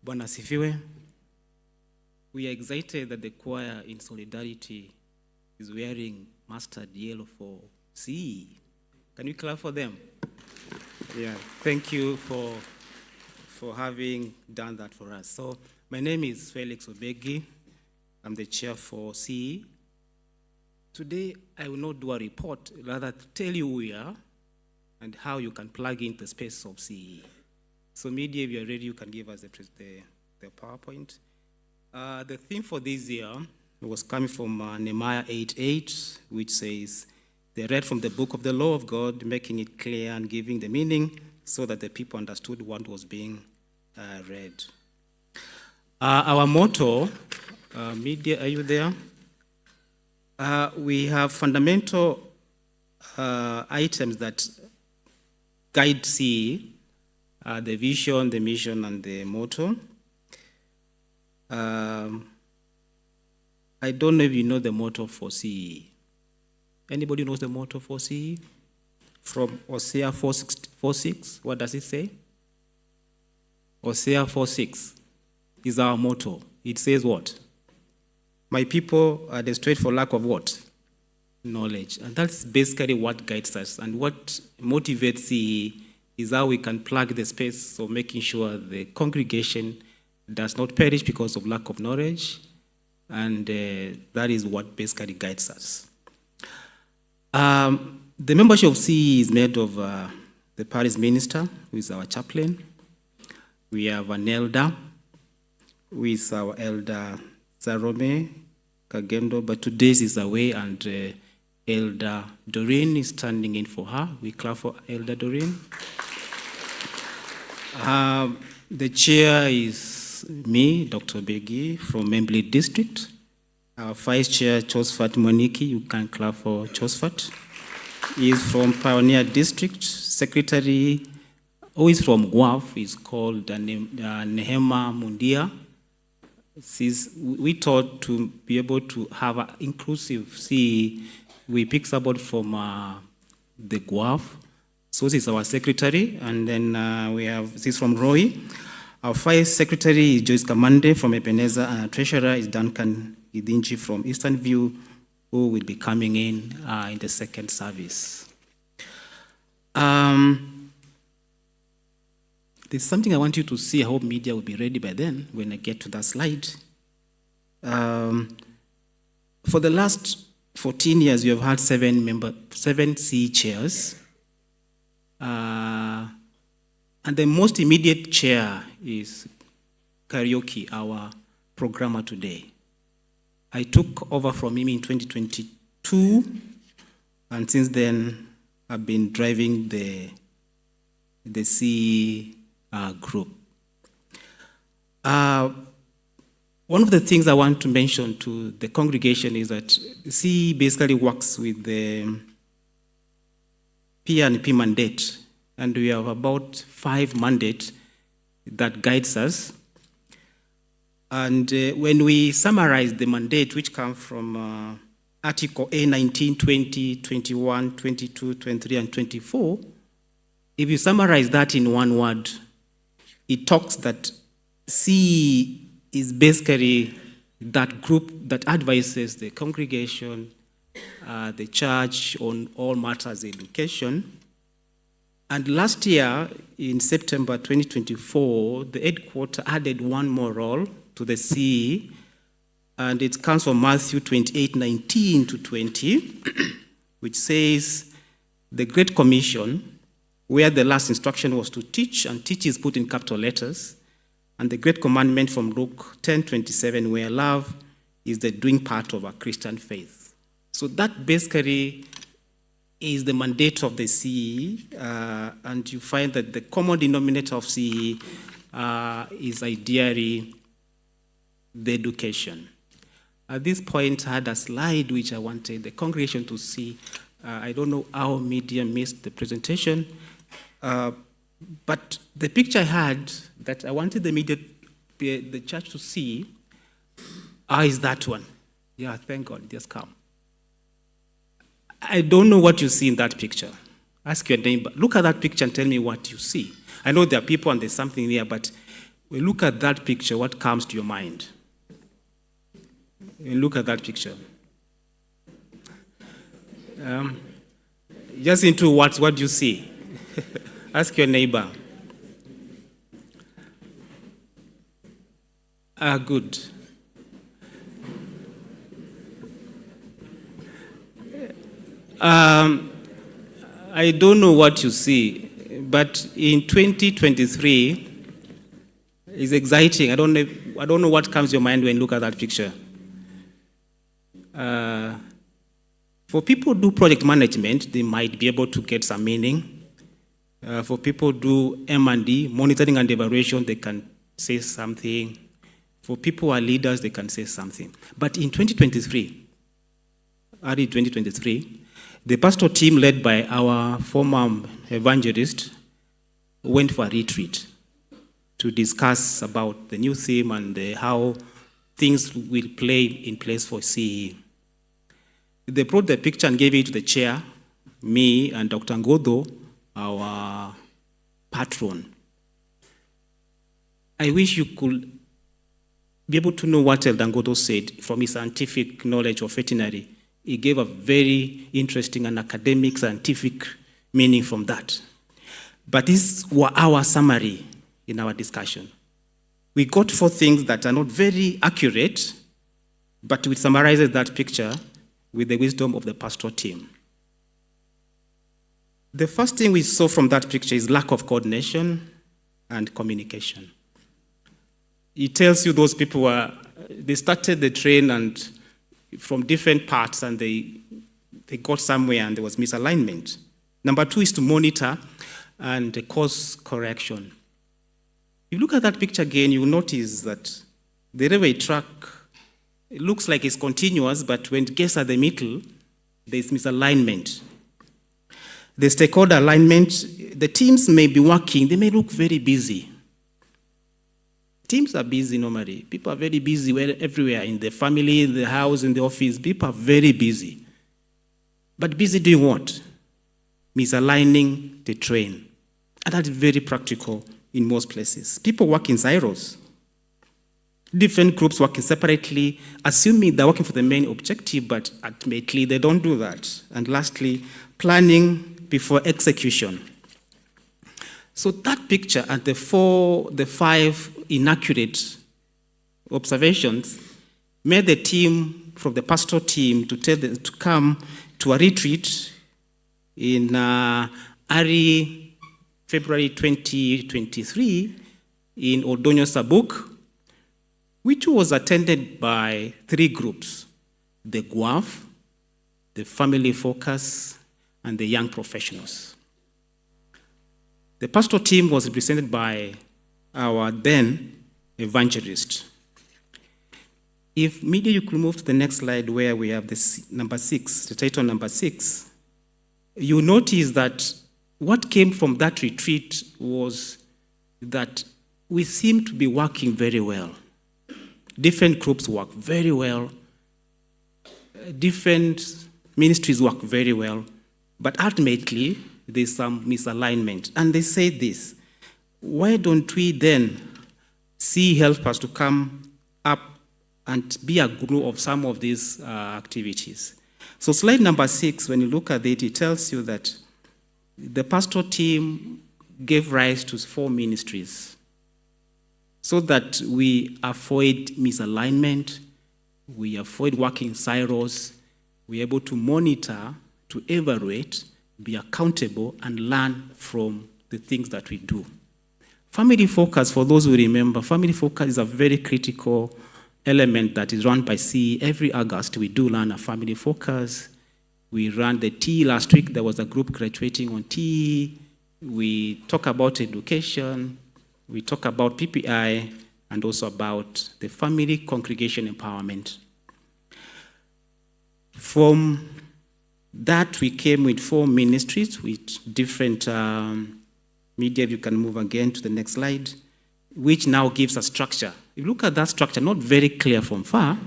Bwana asifiwe. We are excited that the choir in solidarity is wearing mustard yellow for CE. Can you clap for them? Yeah, thank you for having done that for us. So my name is Felix Obegi. I'm the chair for CE. Today, I will not do a report, rather tell you who we are and how you can plug in the space of CE. So media, if you're ready, you can give us the PowerPoint. The theme for this year was coming from Nehemiah 8:8, which says, they read from the book of the law of God, making it clear and giving the meaning so that the people understood what was being read. Our motto, media, are you there? We have fundamental items that guide CE, the vision, the mission, and the motto. I don't know if you know the motto for CE. Anybody knows the motto for CE? From Hosea 4:6, what does it say? Hosea 4:6 is our motto. It says what? My people are destroyed for lack of what? Knowledge. And that's basically what guides us. And what motivates CE is how we can plug the space of making sure the congregation does not perish because of lack of knowledge. And that is what basically guides us. The membership of CE is made of the parish minister, who is our chaplain. We have an elder, who is our elder Zarome Kagendo, but today is away, and Elder Doreen is standing in for her. We clap for Elder Doreen. The chair is me, Dr. Begi, from Membley District. Our vice chair, Chosfat Moniki, you can clap for Chosfat. He is from Pioneer District. Secretary, who is from Guaf, is called Nehemiah Mundia. We thought to be able to have an inclusive CE, we picked somebody from the Guaf. So this is our secretary, and then we have this from Roy. Our vice secretary is Joyce Kamande from Ebenezer, and our treasurer is Duncan Idinchi from Eastern View, who will be coming in the second service. There's something I want you to see. I hope media will be ready by then when I get to that slide. For the last 14 years, you have had seven CE chairs. And the most immediate chair is Karaoke, our programmer today. I took over from him in 2022, and since then, I've been driving the CE group. One of the things I want to mention to the congregation is that CE basically works with the P&P mandate, and we have about 5 mandates that guides us. And when we summarize the mandate, which come from Article A 19, 20, 21, 22, 23, and 24, if you summarize that in one word, it talks that CE is basically that group that advises the congregation, the church on all matters of education. And last year, in September 2024, the headquarters added one more role to the CE, and it comes from Matthew 28:19 to 20, which says, the Great Commission, where the last instruction was to teach, and teach is put in capital letters, and the Great Commandment from Luke 10:27, where love is the doing part of our Christian faith. So that basically is the mandate of the CE, and you find that the common denominator of CE is ideally the education. At this point, I had a slide which I wanted the congregation to see. I don't know how media missed the presentation, but the picture I had that I wanted the church to see is that one. Yeah, thank God, it just come. I don't know what you see in that picture. Ask your neighbor, look at that picture and tell me what you see. I know there are people and there's something there, but When you look at that picture, what comes to your mind? When you look at that picture. Just into what do you see? Ask your neighbor. Good. I don't know what you see, but in 2023, it's exciting. I don't know what comes to your mind when you look at that picture. For people who do project management, they might be able to get some meaning. For people who do M&D, monitoring and evaluation, they can say something. For people who are leaders, they can say something. But in 2023, early 2023, the pastor team led by our former evangelist went for a retreat to discuss about the new theme and how things will play in place for CE. They brought the picture and gave it to the chair, me and Dr. Ngodo, our patron. I wish you could be able to know what Elder Ngodo said from his scientific knowledge of veterinary. He gave a very interesting and academic scientific meaning from that. But this was our summary in our discussion. We got 4 things that are not very accurate, but we summarized that picture with the wisdom of the pastoral team. The first thing we saw from that picture is lack of coordination and communication. It tells you those people they started the train and from different parts and they got somewhere and there was misalignment. Number 2 is to monitor and course correction. If you look at that picture again, you will notice that the railway track, it looks like it's continuous, but when it gets at the middle, there's misalignment. The stakeholder alignment, the teams may be working, they may look very busy. Teams are busy normally. People are very busy everywhere, in the family, in the house, in the office. People are very busy. But busy doing what? Misaligning the train. And that's very practical in most places. People work in silos. Different groups working separately, assuming they're working for the main objective, but ultimately they don't do that. And lastly, planning before execution. So that picture and the 5 inaccurate observations made the team, from the pastoral team, to come to a retreat in early February 2023 in Oldonyo Sabuk, which was attended by 3 groups: the GWAF, the family focus, and the young professionals. The pastoral team was represented by our then evangelist. If media, you could move to the next slide where we have this number 6, the title number 6, you notice that what came from that retreat was that we seem to be working very well. Different groups work very well. Different ministries work very well. But ultimately, there's some misalignment. And they say this: why don't we then help us to come up and be a group of some of these activities? So slide number 6, when you look at it, it tells you that the pastoral team gave rise to 4 ministries so that we avoid misalignment, we avoid working silos, we're able to monitor, to evaluate, be accountable, and learn from the things that we do. Family focus, for those who remember, family focus is a very critical element that is run by CE. Every August, we do learn a family focus. We ran the TE last week. There was a group graduating on TE. We talk about education. We talk about PPI and also about the family congregation empowerment. From that, we came with 4 ministries with different media. You can move again to the next slide, which now gives a structure. If you look at that structure, not very clear from far,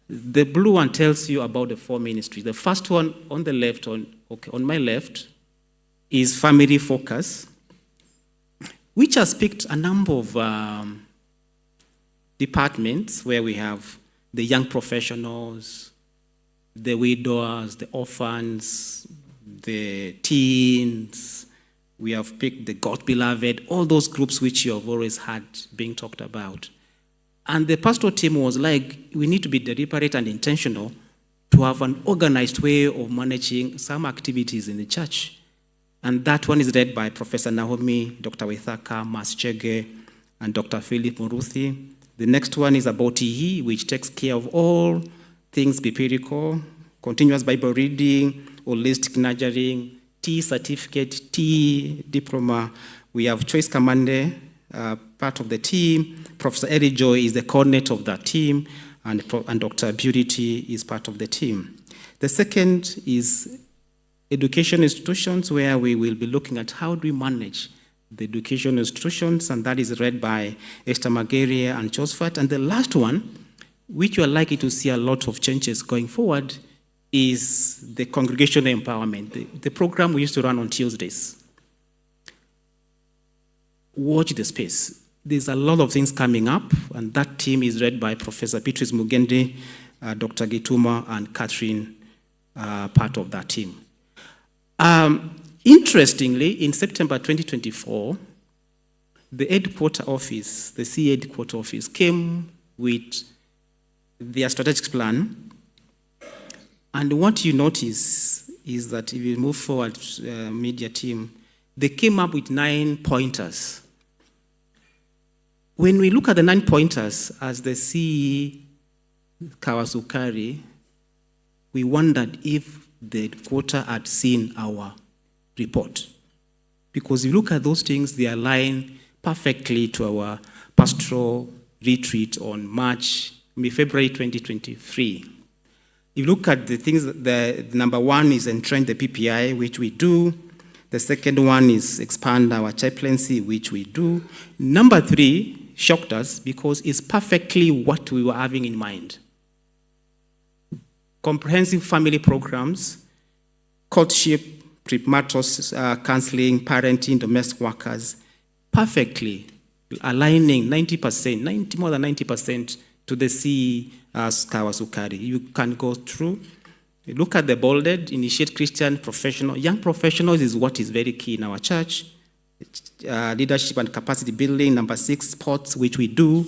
the blue one tells you about the 4 ministries. The first one on the left, on my left, is family focus, which has picked a number of departments where we have the young professionals, the widowers, the orphans, the teens. We have picked the God beloved, all those groups which you have always had being talked about. And the pastoral team was like, we need to be deliberate and intentional to have an organized way of managing some activities in the church. And that one is led by Professor Naomi, Dr. Waithaka, Mas Chege, and Dr. Philip Muruthi. The next one is about EE, which takes care of all things biblical, continuous Bible reading, holistic nurturing, T certificate, T diploma. We have Choice Kamande, part of the team. Professor Eri Joy is the coordinator of that team, and Dr. Purity is part of the team. The second is education institutions, where we will be looking at how do we manage the education institutions, and that is led by Esther Mageria and Josephat. And the last one, which you are likely to see a lot of changes going forward, is the congregational empowerment, the program we used to run on Tuesdays. Watch the space. There's a lot of things coming up, and that team is led by Professor Beatrice Mugendi, Dr. Gituma, and Catherine, part of that team. Interestingly, in September 2024, the headquarter office, the CE headquarter office, came with their strategic plan. And what you notice is that if you move forward, media team, they came up with 9 pointers. When we look at the 9 pointers as the CE Kawasukari, we wondered if the headquarter had seen our report. Because if you look at those things, they align perfectly to our pastoral retreat on February 2023. If you look at the things, the number 1 is entrench the PPI, which we do. The second one is expand our chaplaincy, which we do. Number 3 shocked us because it's perfectly what we were having in mind. Comprehensive family programs, courtship, premarital counseling, parenting, domestic workers, perfectly aligning 90%, more than 90% to the CE Kawasukari. You can go through, look at the bolded, initiate Christian professional. Young professionals is what is very key in our church. Leadership and capacity building. Number 6, sports, which we do.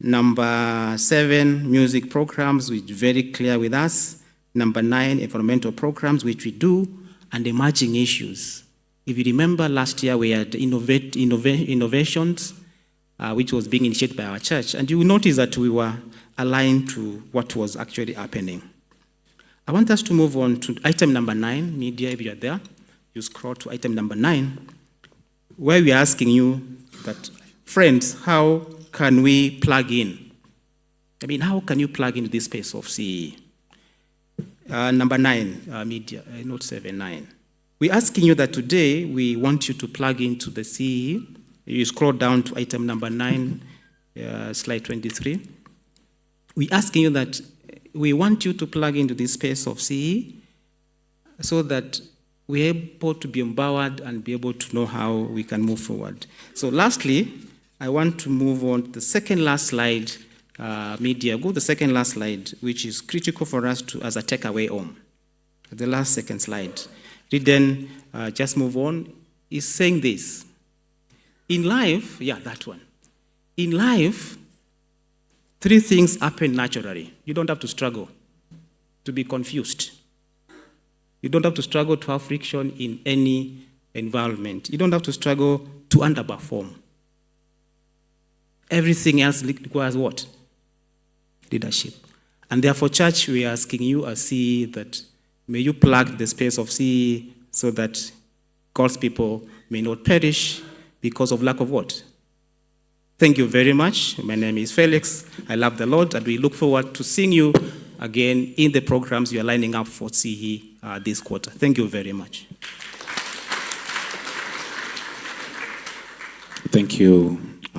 Number 7, music programs, which is very clear with us. Number 9, environmental programs, which we do. And emerging issues. If you remember last year, we had innovations, which was being initiated by our church. And you will notice that we were aligned to what was actually happening. I want us to move on to item number 9. Media, if you are there, you scroll to item number 9, where we are asking you that, friends, how can we plug in? How can you plug into this space of CE? Number 9, media, note 7, 9. We're asking you that today we want you to plug into the CE. You scroll down to item number 9, slide 23. We're asking you that we want you to plug into this space of CE so that we're able to be empowered and be able to know how we can move forward. So lastly, I want to move on to the second last slide. Media, go to the second last slide, which is critical for us to as a takeaway home. The last second slide. Then just move on. Is saying this. In life, that one. In life, 3 things happen naturally. You don't have to struggle to be confused. You don't have to struggle to have friction in any environment. You don't have to struggle to underperform. Everything else requires what? Leadership. And therefore, church, we are asking you as CE that may you plug the space of CE so that God's people may not perish because of lack of what? Thank you very much. My name is Felix. I love the Lord, and we look forward to seeing you again in the programs you are lining up for CE this quarter. Thank you very much. Thank you.